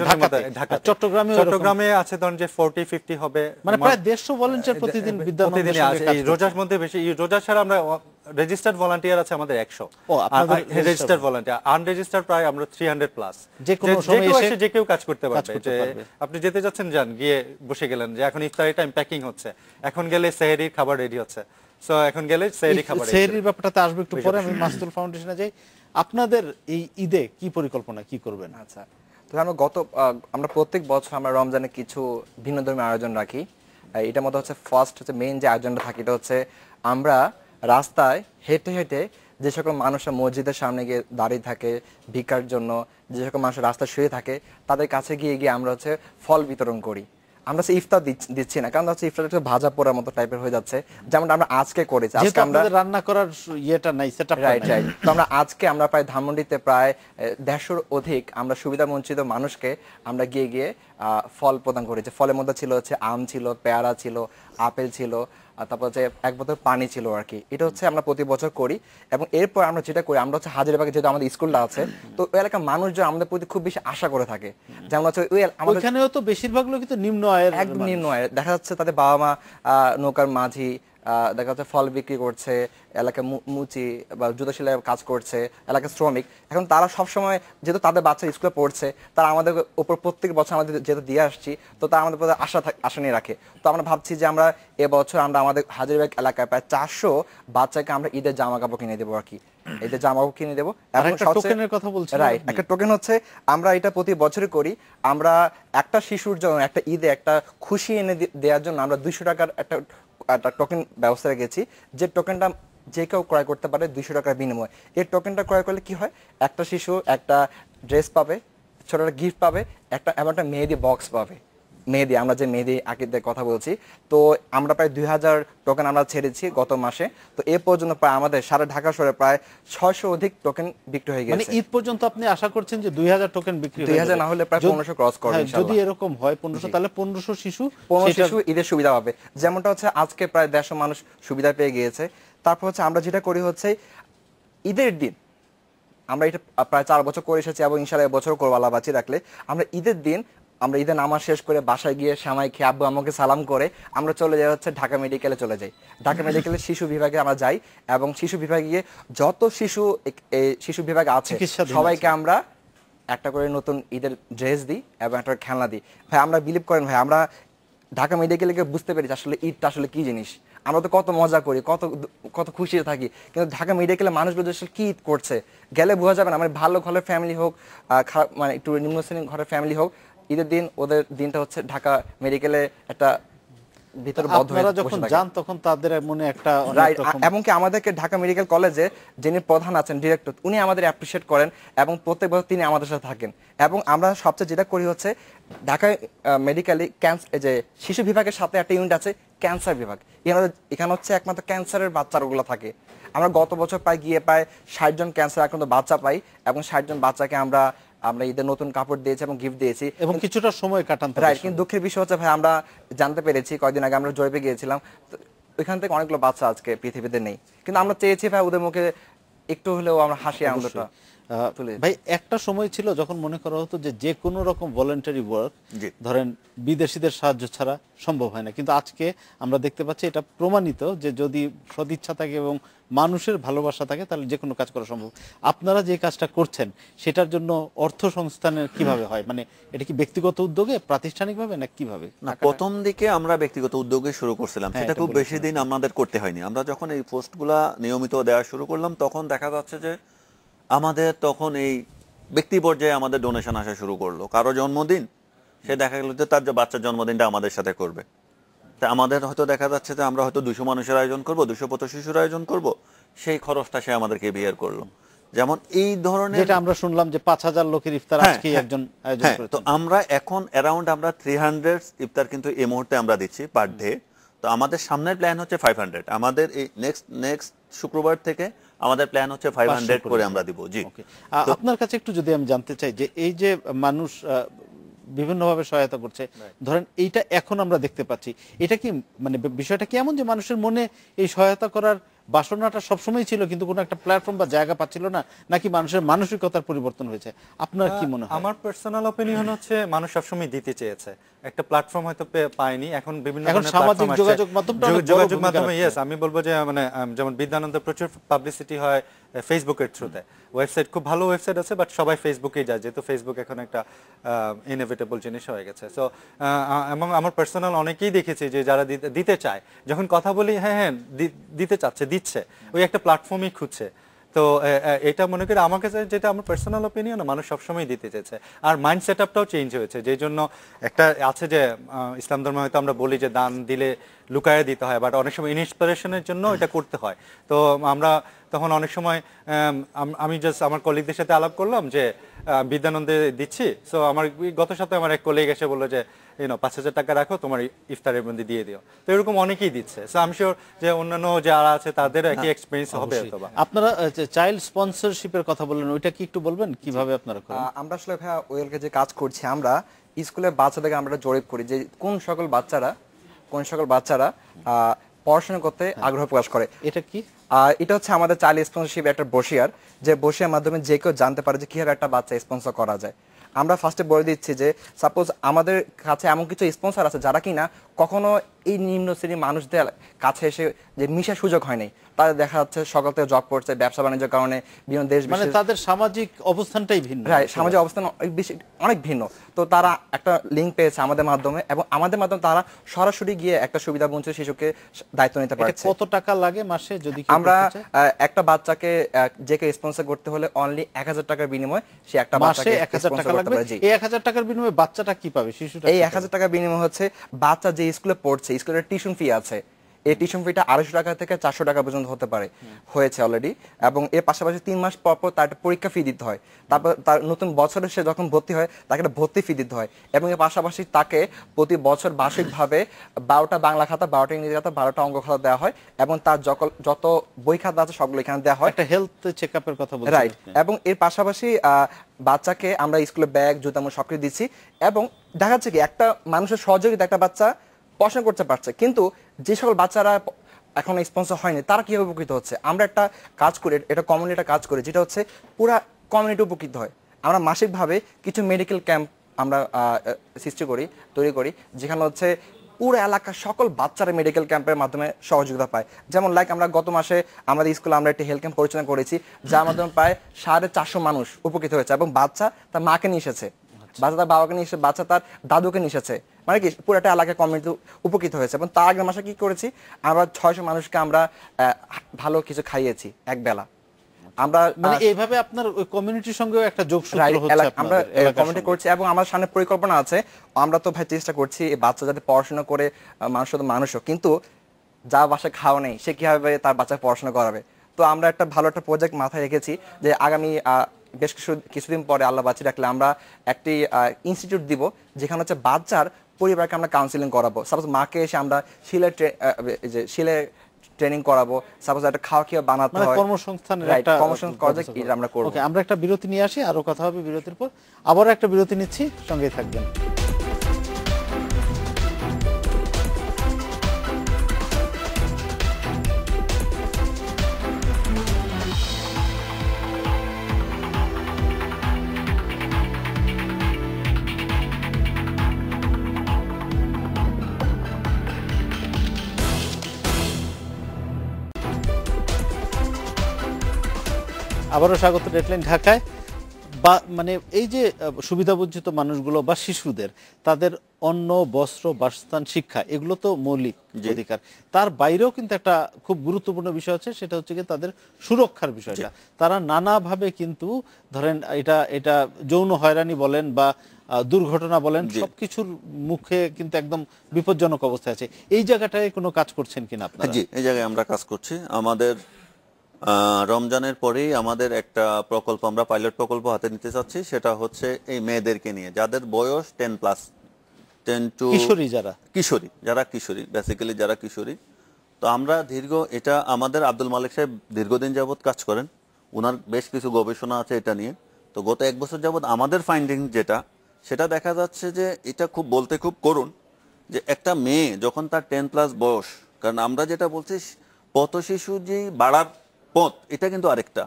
ঢাকা চট্টগ্রামে আছে ধরেন যে 40-50 হবে, মানে প্রায় 150 ভলান্টিয়ার প্রতিদিন বিদ্যালয়ে আসে। এই রোজার মধ্যে বেশি, রোজা ছাড়া আমরা রেজিস্টার্ড ভলান্টিয়ার আছে আমাদের 100, রেজিস্টার্ড ভলান্টিয়ার। আনরেজিস্টার্ড প্রায় আমরা 300+। যে কোনো সময় এসে যে কেউ কাজ করতে পারবে। যে আপনি যেতে যাচ্ছেন, যান, গিয়ে বসে গেলেন, যে এখন ইফতারি টাইম, প্যাকিং হচ্ছে, এখন গেলে সেহরির খাবার রেডি হচ্ছে, সো এখন গেলে সেহরি খাবার। সেহরির ব্যাপারটাতে আসবে একটু পরে। আমি মাসুদুল ফাউন্ডেশনে যাই। আপনাদের এই ঈদে কি পরিকল্পনা, কি করবেন? আচ্ছা, তো আমরা প্রত্যেক বছর আমরা রমজানে কিছু ভিন্ন ধর্মীয় আয়োজন রাখি। এটা মতো হচ্ছে ফার্স্ট হচ্ছে মেইন যে আয়োজনটা থাকে, এটা হচ্ছে আমরা রাস্তায় হেঁটে হেঁটে যে সকল মানুষরা মসজিদের সামনে গিয়ে দাঁড়িয়ে থাকে ভিক্ষার জন্য, যে সকল মানুষ রাস্তায় শুয়ে থাকে, তাদের কাছে গিয়ে আমরা হচ্ছে ফল বিতরণ করি। আমরা হচ্ছে ইফতার দিচ্ছি না, কারণ হচ্ছে ইফতার একটু ভাজা পোড়ার মতো টাইপের হয়ে যাচ্ছে, যেমনটা আমরা আজকে করেছি। যেহেতু আজকে আমরা আপনাদের রান্না করার ইয়েটা নাই, সেটআপ রাইট রাইট, তো আমরা প্রায় ধানমন্ডিতে প্রায় 150 অধিক আমরা সুবিধা বঞ্চিত মানুষকে আমরা গিয়ে গিয়ে ফল প্রদান করেছি। ফলের মধ্যে ছিল হচ্ছে আম ছিল, পেয়ারা ছিল, আপেল ছিল, আর তারপর হচ্ছে এক বোতল পানি ছিল আর কি। এটা হচ্ছে আমরা প্রতি বছর করি। এবং এরপর আমরা যেটা করি, আমরা হচ্ছে হাজারীবাগে যেহেতু আমাদের স্কুলটা আছে, তো ওই এলাকার মানুষজন আমাদের প্রতি খুব বেশি আশা করে থাকে। যেমন হচ্ছে আমাদের ওইখানেও তো বেশিরভাগ লোক কিন্তু নিম্ন আয়ের একদম নিম্ন আয়ের, দেখা যাচ্ছে তাদের বাবা মা নৌকার মাঝি, দেখা যাচ্ছে ফল বিক্রি করছে, এলাকায় মুচি বা জুতো সেলাই কাজ করছে, এলাকার শ্রমিক। এখন তারা সবসময় যেহেতু তাদের বাচ্চা স্কুলে পড়ছে, তারা আমাদের উপর প্রত্যেক বছর আমাদের যেহেতু দিয়ে আসছি, তো তারা আমাদের প্রতি আশা নিয়ে রাখে। তো আমরা ভাবছি যে আমরা এবছর আমরা আমাদের হাজারীবাগ এলাকায় প্রায় 400 বাচ্চাকে আমরা ঈদের জামা কাপড় কিনে দেবো আর কি, ঈদের জামা কাপড় কিনে দেবো। আর একটা টোকেনের কথা বলছিলেন রাইট, একটা টোকেন হচ্ছে আমরা এটা প্রতি বছরই করি। আমরা একটা শিশুর জন্য একটা ঈদে একটা খুশি এনে দেওয়ার জন্য আমরা 200 টাকার একটা টোকেন ব্যবস্থা রেখেছি, যে টোকেনটা যে কেউ ক্রয় করতে পারে 200 টাকার বিনিময়ে। এই টোকেনটা ক্রয় করলে কি হয়, একটা শিশু একটা ড্রেস পাবে, ছোট একটা গিফট পাবে, এবং একটা মেহেদি বক্স পাবে। মেহেদি, আমরা যে মেহেদি আকিদের কথা বলছি, তো আমরা প্রায় 2000 টোকেন আমরা ছেড়েছি গত মাসে। তো এ পর্যন্ত প্রায় আমাদের সারা ঢাকা শহরে প্রায় 600 অধিক টোকেন বিক্রি হয়ে মানে গেছে। ঈদ পর্যন্ত আপনি আশা করছেন যে 2000 টোকেন বিক্রি হয়ে 2000 না হলে প্রায় 1500 ক্রস করবে যদি ইনশাআল্লাহ। এরকম হয় 1500, তাহলে 1500 শিশু 15 শিশু ঈদের সুবিধা পাবে। যেমনটা হচ্ছে আজকে প্রায় 150 মানুষ সুবিধা পেয়ে গিয়েছে। তারপর হচ্ছে আমরা যেটা করি হচ্ছে ঈদের দিন, আমরা এটা প্রায় 4 বছর করে এসেছি এবং ইনশাআল্লাহ এবছরও করবো আল্লাহ বাঁচিয়ে রাখলে। আমরা ঈদের দিন আমরা ঈদের নামাজ শেষ করে বাসায় গিয়ে সামাই খেয়ে আব্বু আম্মুকে সালাম করে আমরা চলে যাই হচ্ছে ঢাকা মেডিকেলে চলে যাই। ঢাকা মেডিকেলের শিশু বিভাগে আমরা যাই এবং শিশু বিভাগে গিয়ে যত শিশু বিভাগে আছে সবাইকে আমরা একটা করে নতুন ঈদের ড্রেস দিই এবং একটা খেলনা দিই। ভাই আমরা বিলিভ করেন ভাই, আমরা ঢাকা মেডিকেলে গিয়ে বুঝতে পেরেছি আসলে ঈদটা আসলে কি জিনিস। আমরা তো কত মজা করি, কত খুশি থাকি, কিন্তু ঢাকা মেডিকেলে মানুষগুলো আসলে কি ঈদ করছে গেলে বোঝা যাবে না। মানে ভালো ঘরের ফ্যামিলি হোক, খারাপ মানে একটু নিম্ন শ্রেণীর ঘরের ফ্যামিলি হোক, ঈদের দিন ওদের দিনটা হচ্ছে ঢাকা মেডিকেলে একটা ভিতরে বদ্ধ হয়ে আপনারা যখন যান তখন তাদের মনে একটা রাইট। এমনকি আমাদেরকে ঢাকা মেডিকেল কলেজে যিনি প্রধান আছেন, ডিরেক্টর, উনি আমাদের অ্যাপ্রিশিয়েট করেন এবং প্রত্যেক বছর তিনি আমাদের সাথে থাকেন। এবং আমরা সবচেয়ে যেটা করি হচ্ছে ঢাকা মেডিকেলে যে শিশু বিভাগের সাথে একটা ইউনিট আছে ক্যান্সার বিভাগ। এখানে হচ্ছে একমাত্র ক্যান্সারের বাচ্চাগুলো থাকে। আমরা গত বছর গিয়ে প্রায় 60 জন ক্যান্সার আক্রান্ত বাচ্চা পাই এবং 60 জন বাচ্চাকে আমরা ঈদের নতুন কাপড় দিয়েছি এবং গিফট দিয়েছি এবং কিছুটা সময় কাটান। রাইট, কিন্তু দুঃখের বিষয় হচ্ছে ভাই আমরা জানতে পেরেছি কয়েকদিন আগে আমরা জরিপে গিয়েছিলাম, ওইখান থেকে অনেকগুলো বাচ্চা আজকে পৃথিবীতে নেই। কিন্তু আমরা চেয়েছি ভাই ওদের মুখে একটু হলেও আমরা হাসি আনন্দটা ভাই একটা সময় ছিল যখন মনে করা হতো যে কোনো রকম ভলান্টারি ওয়ার্ক ধরেন বিদেশিদের সাহায্য ছাড়া সম্ভব হয় না, কিন্তু আজকে আমরা দেখতে পাচ্ছি এটা প্রমাণিত যে যদি সদিচ্ছা থাকে এবং মানুষের ভালোবাসা থাকে তাহলে যে কোনো কাজ করা সম্ভব। আপনারা যে কাজটা করছেন সেটার জন্য অর্থ সংস্থানের কিভাবে হয়, মানে এটা কি ব্যক্তিগত উদ্যোগে, প্রাতিষ্ঠানিকভাবে না কিভাবে? না, প্রথম দিকে আমরা ব্যক্তিগত উদ্যোগে শুরু করছিলাম, সেটা খুব বেশি দিন আমাদের করতে হয়নি। আমরা যখন এই পোস্টগুলা নিয়মিত দেওয়া শুরু করলাম তখন দেখা যাচ্ছে যে আমাদের তখন এই ব্যক্তি পর্যায়ে আমাদের ডোনেশন আসা শুরু করলো। কারো জন্মদিন, সে দেখা গেল যে তার যে বাচ্চার জন্মদিনটা আমাদের সাথে করবে, তা আমাদের হয়তো দেখা যাচ্ছে যে আমরা হয়তো 200 মানুষের আয়োজন করব, 225 শিশুর আয়োজন করব, সেই খরচটা সে আমাদেরকে বিয়ার করলো। যেমন এই ধরনের, যেটা আমরা শুনলাম যে 5000 লোকের ইফতার আজকে একজন আয়োজন করেছে। তো আমরা এখন অ্যারাউন্ড আমরা 300 ইফতার কিন্তু এই মুহূর্তে আমরা দিচ্ছি পার ডে। তো আমাদের সামনের প্ল্যান হচ্ছে 500। আমাদের এই নেক্সট শুক্রবার থেকে আমাদের প্ল্যান হচ্ছে 500 করে আমরা দিব। জি, আপনার কাছে একটু যদি আমি জানতে চাই যে এই যে মানুষ বিভিন্নভাবে সহায়তা করছে, ধরেন এইটা এখন আমরা দেখতে পাচ্ছি, এটা কি মানে বিষয়টা কি এমন যে মানুষের মনে এই সহায়তা করার বাসনাটা সবসময় ছিল কিন্তু কোনো একটা প্ল্যাটফর্ম বা জায়গা পাচ্ছিল না, নাকি মানুষের মানসিকতার পরিবর্তন হয়েছে? আপনার কি মনে হয়? আমার পার্সোনাল অপিনিয়ন হচ্ছে মানুষ সবসময় দিতে চেয়েছে, একটা প্ল্যাটফর্ম হয়তো পায়নি। এখন বিভিন্ন সামাজিক যোগাযোগ মাধ্যম, ইয়েস, আমি বলবো যে মানে যেমন বিদ্যানন্দের প্রচুর পাবলিসিটি হয় ফেসবুকের থ্রুতে। ওয়েবসাইট খুব ভালো ওয়েবসাইট আছে, বাট সবাই ফেসবুকেই যায়, যেহেতু ফেসবুক এখন একটা ইনএভিটেবল জিনিস হয়ে গেছে। সো এবং আমার পার্সোনাল অনেকেই দেখেছি যে যারা দিতে চায়, যখন কথা বলি হ্যাঁ হ্যাঁ দিতে চাচ্ছে, দিচ্ছে, ওই একটা প্ল্যাটফর্মই খুঁজছে। তো এটা মনে করি আমার কাছে, যেটা আমার পার্সোনাল অপিনিয়ন, মানুষ সবসময় দিতে চেয়েছে। আর মাইন্ড সেট আপটাও চেঞ্জ হয়েছে, যেই জন্য একটা আছে যে ইসলাম ধর্মে হয়তো আমরা বলি যে দান দিলে লুকায়ে দিতে হয়, বাট অনেক সময় ইন্সপিরেশনের জন্য এটা করতে হয়। তো আমরা তখন অনেক সময় আমি জাস্ট আমার কলিগদের সাথে আলাপ করলাম যে বিদ্যানন্দে দিচ্ছি, সো আমার গত সপ্তাহে আমার এক কলিগ এসে বললো যে 5,000 টাকা রাখো, তোমার ইফতারের মধ্যে দিয়ে দিও। তো এরকম অনেকেই দিচ্ছে। সো আমি শিওর যে অন্যান্য যারা আছে তাদের একই এক্সপিরিয়েন্স হবে অথবা। আপনারা চাইল্ড স্পন্সরশিপের কথা বললেন, ওইটা কি একটু বলবেন কিভাবে আপনারা করেন? আমরা আসলে ভাইয়া ওয়েলকে যে কাজ করছি, আমরা স্কুলের বাচ্চাদেরকে আমরা জরিপ করি যে কোন সকল বাচ্চারা পড়াশোনা করতে আগ্রহ প্রকাশ করে। এটা কি? এটা হচ্ছে আমাদের চাইল্ড স্পন্সরশিপ একটা বসিয়ার, যে বসিয়ার মাধ্যমে যে কেউ জানতে পারে যে কিভাবে একটা বাচ্চা স্পন্সর করা যায়। আমরা ফার্স্টে বলে দিচ্ছি যে সাপোজ আমাদের কাছে এমন কিছু স্পন্সর আছে যারা কিনা কখনো এই নিম্ন শ্রেণীর মানুষদের কাছে এসে যে মিশার সুযোগ হয়নি, তাদের দেখা যাচ্ছে সকাল থেকে জব করছে, ব্যবসা বাণিজ্যের কারণে বিভিন্ন দেশ, মানে তাদের সামাজিক অবস্থানটাই ভিন্ন, সামাজিক অবস্থান অনেক ভিন্ন। তো তারা একটা লিঙ্ক পেয়েছে আমাদের মাধ্যমে, এবং আমাদের মাধ্যমে তারা সরাসরি গিয়ে একটা সুবিধা বঞ্চিত শিশুকে দায়িত্ব নিতে পারছে। কত টাকা লাগে মাসে যদি আমরা একটা বাচ্চাকে যে কে স্পন্সর করতে হলে অনলি 1,000 টাকার বিনিময়ে সে একটা বাচ্চাকে 1,000 টাকা লাগবে। এই 1,000 টাকার বিনিময়ে বাচ্চাটা কি পাবে? শিশুটা এই 1,000 টাকার বিনিময় হচ্ছে বাচ্চা যে স্কুলে পড়ছে, স্কুলের টিউশন ফি আছে, এই টিউশন ফিটা 250 টাকা থেকে 400 টাকা পর্যন্ত হতে পারে, হয়েছে অলরেডি। এবং এর পাশাপাশি 3 মাস পর পর তার একটা পরীক্ষা ফি দিতে হয়। তারপর তার নতুন বছরে সে যখন ভর্তি হয় তাকে একটা ভর্তি ফি দিতে হয়। এবং এর পাশাপাশি তাকে প্রতি বছর বার্ষিকভাবে 12টা বাংলা খাতা, 12টা ইংরেজি খাতা, 12টা অঙ্ক খাতা দেওয়া হয়, এবং তার যত বই খাতা আছে সবগুলো এখানে দেওয়া হয়। একটা হেলথ চেকআপের কথা বলছেন, রাইট। এবং এর পাশাপাশি বাচ্চাকে আমরা স্কুলে ব্যাগ, জুতা, আমরা সবকিছু দিচ্ছি। এবং দেখা যাচ্ছে কি একটা মানুষের সহযোগিতা একটা বাচ্চা পড়াশোনা করতে পারছে, কিন্তু যে সকল বাচ্চারা এখন স্পন্সর হয়নি তারা কিভাবে উপকৃত হচ্ছে? আমরা একটা কাজ করি, এটা কমিউনিটি একটা কাজ করি, যেটা হচ্ছে পুরা কমিউনিটি উপকৃত হয়। আমরা মাসিকভাবে কিছু মেডিকেল ক্যাম্প আমরা তৈরি করি, যেখানে হচ্ছে পুরো এলাকার সকল বাচ্চারা মেডিকেল ক্যাম্পের মাধ্যমে সহযোগিতা পায়। যেমন লাইক আমরা গত মাসে আমাদের স্কুলে আমরা একটি হেলথ ক্যাম্প পরিচালনা করেছি, যার মাধ্যমে প্রায় 450 মানুষ উপকৃত হয়েছে। এবং বাচ্চা তার মাকে নিয়ে এসেছে, বাচ্চা তার বাবাকে নিয়ে এসেছে, বাচ্চা তার দাদুকে নিয়ে এসেছে, মানে কি পুরোটা এলাকার কমিউনিটি উপকৃত হয়েছে। এবং তার আগের মাসে কি করেছি, আমরা 600 মানুষকে আমরা ভালো কিছু খাইয়েছি এক বেলা। আমরা মানে এইভাবে আপনার ওই কমিউনিটির সঙ্গেও একটা যোগসূত্র হচ্ছে, আমরা কমিউনিটি করছি। এবং আমার সামনে পরিকল্পনা আছে, আমরা তো ভাই চেষ্টা করছি এই বাচ্চা যাতে পড়াশোনা করে মানুষও, কিন্তু যা বাসায় খাওয়া নেই সে কিভাবে তার বাচ্চা পড়াশোনা করাবে। তো আমরা একটা ভালো একটা প্রজেক্ট মাথায় রেখেছি যে আগামী বেশ কিছুদিন পরে আল্লাহ বাঁচি রাখলে আমরা একটি ইনস্টিটিউট দিব, যেখানে হচ্ছে বাচ্চার পরিবারকে আমরা কাউন্সিলিং করাবো। সাপোজ মাকে এসে আমরা শিলে ট্রেনিং করাবো, সাপোজ একটা খাওয়া কিভাবে বানাতে হয়, কর্মসংস্থানের একটা প্রজেক্ট আমরা করব। ওকে, আমরা একটা বিরতি নিয়ে আসি, আরো কথা হবে বিরতির পর। আবার একটা বিরতি নিচ্ছি, সঙ্গেই থাকবেন। আবারও স্বাগত ডেডলাইন ঢাকায়। মানে এই যে সুবিধাবঞ্চিত মানুষগুলো বা শিশুদের, তাদের অন্ন, বস্ত্র, বাসস্থান, শিক্ষা, এগুলো তো মৌলিক অধিকার। তার বাইরেও কিন্তু একটা খুব গুরুত্বপূর্ণ বিষয় আছে, সেটা হচ্ছে কি তাদের সুরক্ষার বিষয়টা। তারা নানাভাবে কিন্তু ধরেন এটা যৌন হয়রানি বলেন বা দুর্ঘটনা বলেন, সবকিছুর মুখে কিন্তু একদম বিপজ্জনক অবস্থায় আছে। এই জায়গাটায় কোনো কাজ করছেন কিনা আপনারা? জি, এই জায়গায় আমরা কাজ করছি। আমাদের রমজানের পরেই আমাদের একটা প্রকল্প, আমরা পাইলট প্রকল্প হাতে নিতে চাচ্ছি। সেটা হচ্ছে এই মেয়েদেরকে নিয়ে, যাদের বয়স 10+, 10 টু কিশোরী, বেসিক্যালি যারা কিশোরী। তো আমরা এটা আমাদের আব্দুল মালিক সাহেব দীর্ঘদিন যাবত কাজ করেন, ওনার বেশ কিছু গবেষণা আছে এটা নিয়ে। তো গত 1 বছর যাবত আমাদের ফাইন্ডিং সেটা দেখা যাচ্ছে যে এটা বলতে খুব করুণ, যে একটা মেয়ে যখন তার 10+ বয়স, কারণ আমরা যেটা বলছি পথশিশু যে বাড়ার পথ, এটা কিন্তু আরেকটা,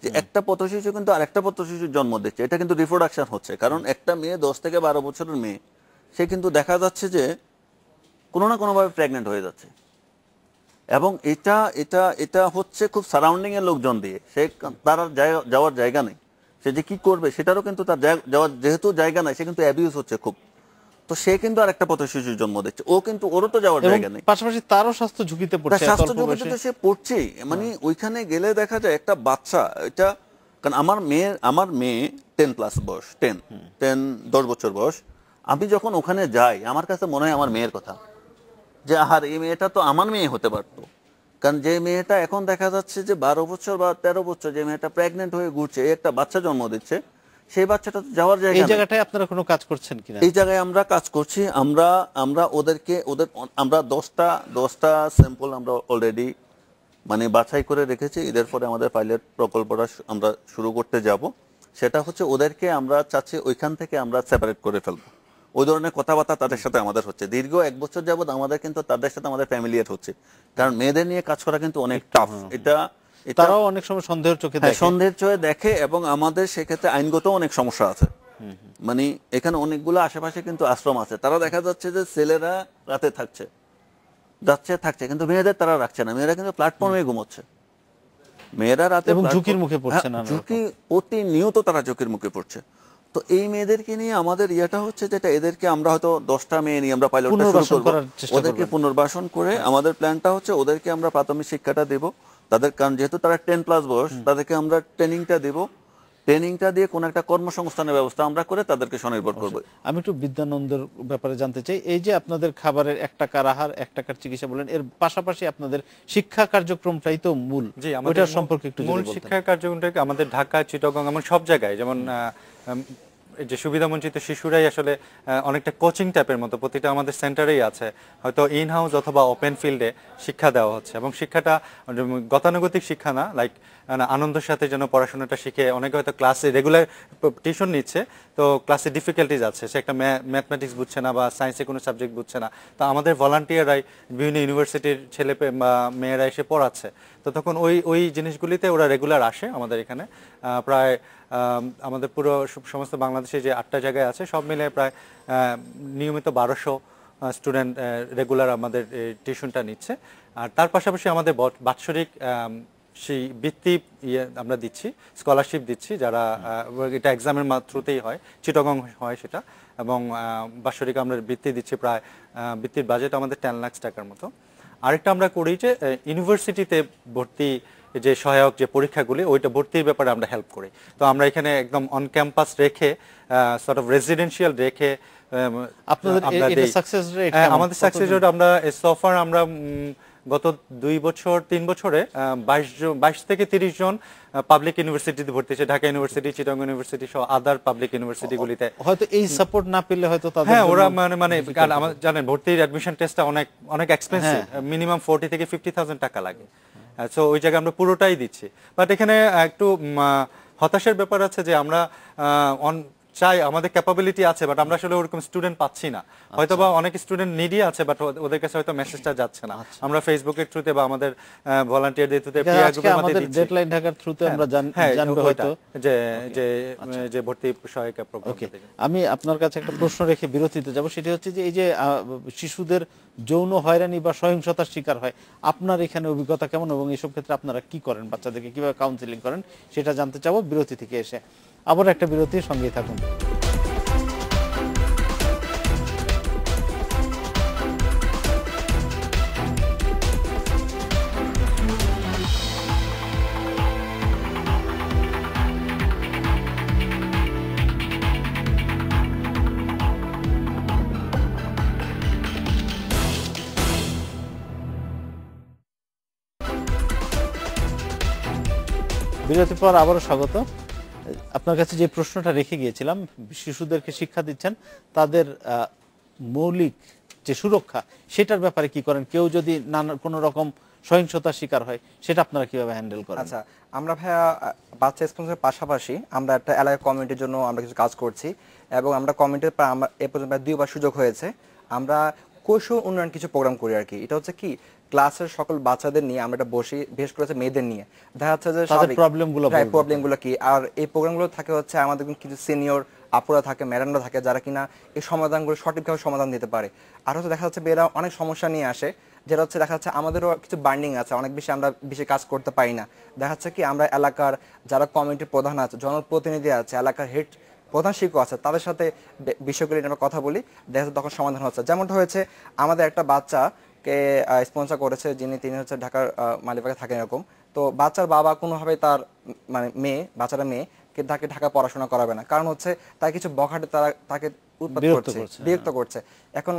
যে একটা পথশিশু কিন্তু আরেকটা পথশিশুর জন্ম দিচ্ছে, এটা কিন্তু রিপ্রোডাকশন হচ্ছে। কারণ একটা মেয়ে 10 থেকে 12 বছরের মেয়ে, সে কিন্তু দেখা যাচ্ছে যে কোনো না কোনোভাবে প্রেগনেন্ট হয়ে যাচ্ছে। এবং এটা হচ্ছে খুব সারাউন্ডিং এর লোকজন দিয়ে, তার যাওয়ার জায়গা নেই, সে যে কি করবে সেটারও কিন্তু তার যাওয়ার যেহেতু জায়গা নাই, সে কিন্তু অ্যাবিউজ হচ্ছে খুব। তো সে কিন্তু আরেকটা পথশিশুর জন্ম দিচ্ছে, ওরও তো যাওয়ার জায়গা নেই, পাশাপাশি তারও স্বাস্থ্য ঝুঁকিতে পড়ছে, সে পড়ছেই। মানে ওইখানে গেলে দেখা যায় একটা বাচ্চা, এটা কারণ আমার মেয়ে 10+ বয়স, 10 10 10 বছর বয়স। আমি যখন ওখানে যাই, আমার কাছে মনে হয় আমার মেয়ের কথা, যে আহার এই মেয়েটা তো আমার মেয়ে হতে পারতো। কারণ যে মেয়েটা এখন দেখা যাচ্ছে যে 12 বছর বা 13 বছর যে মেয়েটা প্রেগনেন্ট হয়ে ঘুরছে, একটা বাচ্চা জন্ম দিচ্ছে, সেই বাচ্চাটা তো যাওয়ার জায়গা এই নেই। জায়গাটায় আপনারা কোনো কাজ করছেন কিনা? এই জায়গায় আমরা কাজ করছি। আমরা আমরা 10টা স্যাম্পল আমরা অলরেডি মানে বাছাই করে রেখেছি। এদের পরে আমাদের পাইলট প্রকল্পটা আমরা শুরু করতে যাব। সেটা হচ্ছে ওদেরকে আমরা চাচ্ছি ওইখান থেকে আমরা সেপারেট করে ফেলবো। ওই ধরনের কথাবার্তা তাদের সাথে আমাদের হচ্ছে। দীর্ঘ 1 বছর যাবত আমাদের কিন্তু তাদের সাথে আমাদের ফ্যামিলিয়ার হচ্ছে, কারণ মেয়েদের নিয়ে কাজ করা কিন্তু অনেক টাফ। এটা তারাও অনেক সময় সন্দেহের চোখে দেখে। সন্দেহের চোখে দেখে, এবং আমাদের সেক্ষেত্রে আইনগত অনেক সমস্যা আছে। মানে এখানে অনেকগুলো আশেপাশে কিন্তু আশ্রম আছে, তারা দেখা যাচ্ছে যে ছেলেরা রাতে থাকছে কিন্তু মেয়েদের তারা রাখছে না। মেয়েরা কিন্তু প্ল্যাটফর্মে ঘুমোচ্ছে, মেয়েরা রাতে এবং ঝুঁকির মুখে পড়ছে না, ঝুঁকি প্রতিনিয়ত তারা ঝুঁকির মুখে পড়ছে। তো এই মেয়েদেরকে নিয়ে আমাদের ইয়েটা হচ্ছে যেটা এদেরকে আমরা হয়তো 10টা মেয়ে নিয়ে আমরা পাইলটটা শুরু করব, ওদেরকে পুনর্বাসন করে আমাদের প্ল্যানটা হচ্ছে ওদেরকে আমরা প্রাথমিক শিক্ষাটা দেব তাদের, কারণ যেহেতু তারা 10+ বয়স, তাদেরকে আমরা ট্রেনিংটা দেব। ট্রেনিংটা দিয়ে কোন একটা কর্মসংস্থানের ব্যবস্থা আমরা করে তাদেরকে স্বনির্ভর করব। আমি একটু বিদ্যানন্দের ব্যাপারে জানতে চাই। এই যে আপনাদের খাবারের 1 টাকার আহার 1 টাকার চিকিৎসা বলেন, এর পাশাপাশি আপনাদের শিক্ষা কার্যক্রমটাই তো মূল। জি, ওইটার সম্পর্কে একটু মূল শিক্ষা কার্যক্রমটা আমাদের ঢাকা, চিটাগং এমন সব জায়গায়, যেমন এই যে সুবিধা বঞ্চিত শিশুরাই আসলে অনেকটা কোচিং টাইপের মতো প্রতিটা আমাদের সেন্টারেই আছে, হয়তো ইন হাউস অথবা ওপেন ফিল্ডে শিক্ষা দেওয়া হচ্ছে। এবং শিক্ষাটা গতানুগতিক শিক্ষা না, লাইক আনন্দের সাথে যেন পড়াশোনাটা শিখে। অনেকে হয়তো ক্লাসে রেগুলার টিউশন নিচ্ছে, তো ক্লাসে ডিফিকাল্টিজ আছে, সে একটা ম্যাথমেটিক্স বুঝছে না বা সায়েন্সে কোনো সাবজেক্ট বুঝছে না, তো আমাদের ভলান্টিয়াররাই বিভিন্ন ইউনিভার্সিটির ছেলে বা মেয়েরা এসে পড়াচ্ছে। তো তখন ওই জিনিসগুলিতে ওরা রেগুলার আসে আমাদের এখানে। প্রায় আমাদের পুরো সমস্ত বাংলাদেশে যে 8টা জায়গায় আছে সব মিলে প্রায় নিয়মিত 1200 স্টুডেন্ট রেগুলার আমাদের টিউশনটা নিচ্ছে। আর তার পাশাপাশি আমাদের বাৎসরিক সেই বৃত্তি আমরা দিচ্ছি, স্কলারশিপ দিচ্ছি, যারা এটা এক্সামের থ্রুতেই হয়, চিটাগং হয় সেটা। এবং বাৎসরিক আমরা বৃত্তি দিচ্ছি, প্রায় বৃত্তির বাজেট আমাদের 10 লাখ টাকার মতো। আরেকটা আমরা করি যে ইউনিভার্সিটিতে ভর্তি যে সহায়ক যে পরীক্ষাগুলি, ওইটা ভর্তির ব্যাপারে আমরা হেল্প করি। তো আমরা এখানে একদম অন ক্যাম্পাস রেখে, সর্ট অফ রেসিডেন্সিয়াল রেখে আপনাদের এটা সাকসেস রেট, আমাদের সাকসেস রেট আমরা সোফার আমরা গত 2 বছর 3 বছরে 22 থেকে 30 জন পাবলিক ইউনিভার্সিটিতে ভর্তি হয়েছে, ঢাকা ইউনিভার্সিটি, চিটাগং ইউনিভার্সিটি সহ আদার পাবলিক ইউনিভার্সিটিগুলিতে। হয়তো এই সাপোর্ট না পেলে হয়তো তাদের, হ্যাঁ, ওরা মানে আমাদের জানেন ভর্তির অ্যাডমিশন টেস্টটা অনেক এক্সপেন্সিভ, মিনিমাম 40 থেকে 50,000 টাকা লাগে। সো ওই জায়গায় আমরা পুরোটাই দিচ্ছি। বাট এখানে একটু হতাশার ব্যাপার আছে যে আমরা চাই, আমাদের ক্যাপাবিলিটি আছে, বাট আমরা আসলে ওরকম স্টুডেন্ট পাচ্ছি না। হয়তো বা অনেক স্টুডেন্ট নিডি আছে, বাট ওদের কাছে হয়তো মেসেজটা যাচ্ছে না। আমরা ফেসবুকের থ্রুতে বা আমাদের ভলান্টিয়ারদের থ্রুতে, পিআর গ্রুপের মধ্যে দিচ্ছি। ডেডলাইন ঢাকার থ্রুতে আমরা জানবো হয়তো যে ভর্তি সহায়িকা প্রোগ্রাম। আমি আপনার কাছে একটা প্রশ্ন রেখে বিরতিতে যাব। সেটি হচ্ছে যে এই যে শিশুদের যৌন হয়রানি বা সহিংসতার শিকার হয়, আপনার এখানে অভিজ্ঞতা কেমন এবং এইসব ক্ষেত্রে আপনারা কি করেন, বাচ্চাদেরকে কিভাবে কাউন্সিলিং করেন, সেটা জানতে চাবো বিরতি থেকে এসে। আবার একটা বিরতির সঙ্গেই থাকুন। বিরতির পর আবারও স্বাগত। আপনার কাছে যে প্রশ্নটা রেখে গিয়েছিলাম, শিশুদেরকে শিক্ষা দিচ্ছেন, তাদের মৌলিক যে সুরক্ষা সেটার ব্যাপারে কি করেন? কেউ যদি কোনো রকম সহিংসতার শিকার হয়, সেটা আপনারা কিভাবে হ্যান্ডেল করেন? আচ্ছা, আমরা ভাইয়া বাচ্চা স্পন্সরের পাশাপাশি আমরা একটা এলাকা কমিউনিটির জন্য আমরা কিছু কাজ করছি, এবং আমরা কমিউনিটির এ পর্যন্ত 2বার সুযোগ হয়েছে। আমরা কৌশল উন্নয়ন কিছু প্রোগ্রাম করি আর কি। এটা হচ্ছে কি, ক্লাসের সকল বাচ্চাদের নিয়ে আমরা এটা বসি, বিশেষ করে মেয়েদের নিয়ে, দেখা যাচ্ছে যে প্রবলেমগুলো কি। আর এই প্রোগ্রামগুলো থাকে হচ্ছে আমাদের কিছু সিনিয়র আপুরা থাকে, ম্যাডামরা থাকে, যারা কিনা এই সমাধানগুলো সঠিকভাবে সমাধান দিতে পারে। আর হচ্ছে দেখা যাচ্ছে মেয়েরা অনেক সমস্যা নিয়ে আসে, যেটা হচ্ছে দেখা যাচ্ছে আমাদেরও কিছু বার্নিং আছে, অনেক বেশি আমরা বেশি কাজ করতে পারি না। দেখা যাচ্ছে কি, আমরা এলাকার যারা কমিউনিটির প্রধান আছে, জনপ্রতিনিধি আছে, এলাকার হেড প্রধান শিক্ষক আছে, তাদের সাথে বিষয়গুলি নিয়ে আমরা কথা বলি, দেখা যাচ্ছে তখন সমাধান হচ্ছে। যেমনটা হয়েছে, আমাদের একটা বাচ্চাকে স্পন্সর করেছে, তিনি হচ্ছে ঢাকার মালিবাগে থাকেন এরকম। তো বাচ্চার বাবা কোনোভাবে তার মানে বাচ্চারা মেয়ে তাকে ঢাকা পড়াশোনা করাবে না, কারণ হচ্ছে তার কিছু বখাটে তারা তাকে বিরক্ত করছে। এখন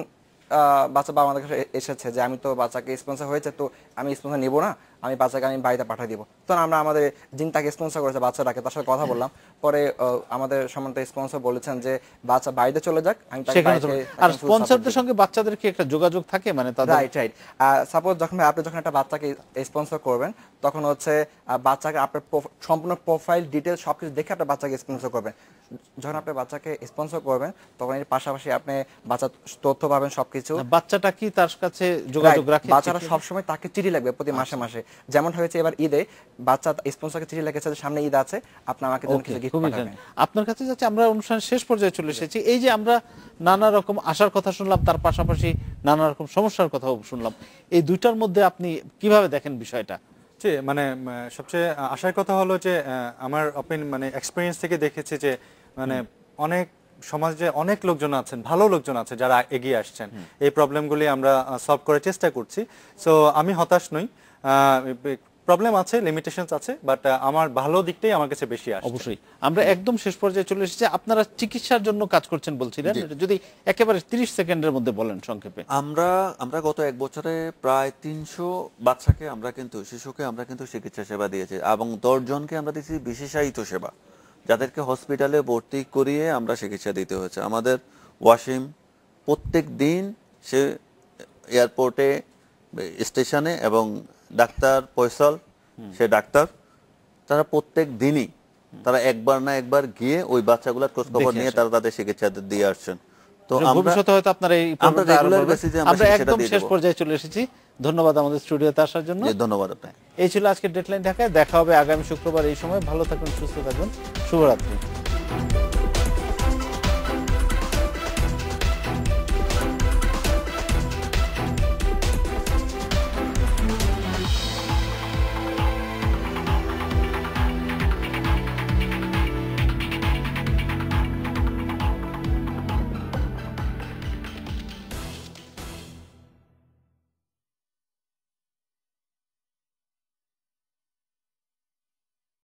বাচ্চা বা আমাদের কাছে এসেছে যে আমি তো বাচ্চাকে স্পন্সর হয়েছে, তো আমি স্পন্সর নিব না, আমি বাচ্চাকে আমি বাড়িতে পাঠিয়ে দিব। তখন আমরা আমাদের যিনি তাকে স্পন্সর করেছে বাচ্চাটাকে, তার সাথে কথা বললাম। পরে আমাদের সম্মানিত স্পন্সর বলেছেন যে বাচ্চা বাড়িতে চলে যাক, আমি তাকে সেখানে বাড়িতে তো- আর স্পন্সরদের সঙ্গে বাচ্চাদের কি একটা যোগাযোগ থাকে, মানে তাদের রাইট। সাপোজ যখন আপনি যখন একটা বাচ্চাকে স্পন্সর করবেন, তখন হচ্ছে বাচ্চাকে আপনার সম্পূর্ণ প্রোফাইল ডিটেলস সবকিছু দেখে আপনার বাচ্চাকে স্পন্সর করবেন। যখন আপনি বাচ্চাকে স্পন্সর করবেন, তখন এর পাশাপাশি আপনি বাচ্চার তথ্য পাবেন সবকিছু। বাচ্চাটা কি তার কাছে যোগাযোগ রাখে? বাচ্চারা সবসময় তাকে চিঠি লাগবে প্রতি মাসে মাসে, যেমন হয়েছে এবার ঈদে বাচ্চা স্পন্সরকে চিঠি লিখেছে যে সামনে ঈদ আছে, আপনি আমাকে জন্য ওকে, কিছু গিফট খুবই পাঠাবেন। ভালো। আপনার কাছে যাচ্ছে, আমরা অনুষ্ঠানের শেষ পর্যায়ে চলে এসেছি। এই যে আমরা নানা রকম আশার কথা শুনলাম, তার পাশাপাশি নানা রকম সমস্যার কথাও শুনলাম, এই দুইটার মধ্যে আপনি কিভাবে দেখেন বিষয়টা? যে মানে সবচেয়ে আশার কথা হলো যে আমার মানে এক্সপিরিয়েন্স থেকে দেখেছি যে মানে অনেক সমাজে অনেক লোকজন আছেন, ভালো লোকজন আছে যারা এগিয়ে আসছেন, এই প্রবলেমগুলি আমরা সলভ করার চেষ্টা করছি। সো আমি হতাশ নই, প্রবলেম আছে, লিমিটেশনস আছে, বাট আমার ভালো দিকটাই আমার কাছে বেশি আসছে। অবশ্যই। আমরা একদম শেষ পর্যায়ে চলে এসেছি। আপনারা চিকিৎসার জন্য কাজ করছেন বলছিলেন, এটা যদি একেবারে 30 সেকেন্ডের মধ্যে বলেন সংক্ষেপে। আমরা গত এক বছরে প্রায় 300 বাচ্চাকে আমরা কিন্তু শিশুকে আমরা কিন্তু চিকিৎসা সেবা দিয়েছি, এবং 10 জনকে আমরা দিয়েছি বিশেষায়িত সেবা, যাদেরকে হসপিটালে ভর্তি করিয়ে আমরা চিকিৎসা দিতে হয়েছে। আমাদের ওয়াসিম প্রত্যেক দিন সে এয়ারপোর্টে, স্টেশনে, এবং ডাক্তার ফয়সাল সে ডাক্তার, তারা প্রত্যেক দিনই তারা একবার না একবার গিয়ে ওই বাচ্চাগুলোর খোঁজ খবর নিয়ে তারা তাদের চিকিৎসা দিয়ে আসছেন। তো ভবিষ্যতে হয়তো আপনারা এই আমরা প্রবলেমটা আরো regular বলবেন। basis এ আমরা আমরা চিকিৎসাটা একদম দিয়ে শেষ দেব। পর্যায়ে চলে এসেছি। ধন্যবাদ আমাদের স্টুডিওতে আসার জন্য। ধন্যবাদ আপনাকে। এই ছিল আজকের ডেডলাইন ঢাকায়। দেখা হবে আগামী শুক্রবার এই সময়। ভালো থাকুন, সুস্থ থাকুন, শুভরাত্রি।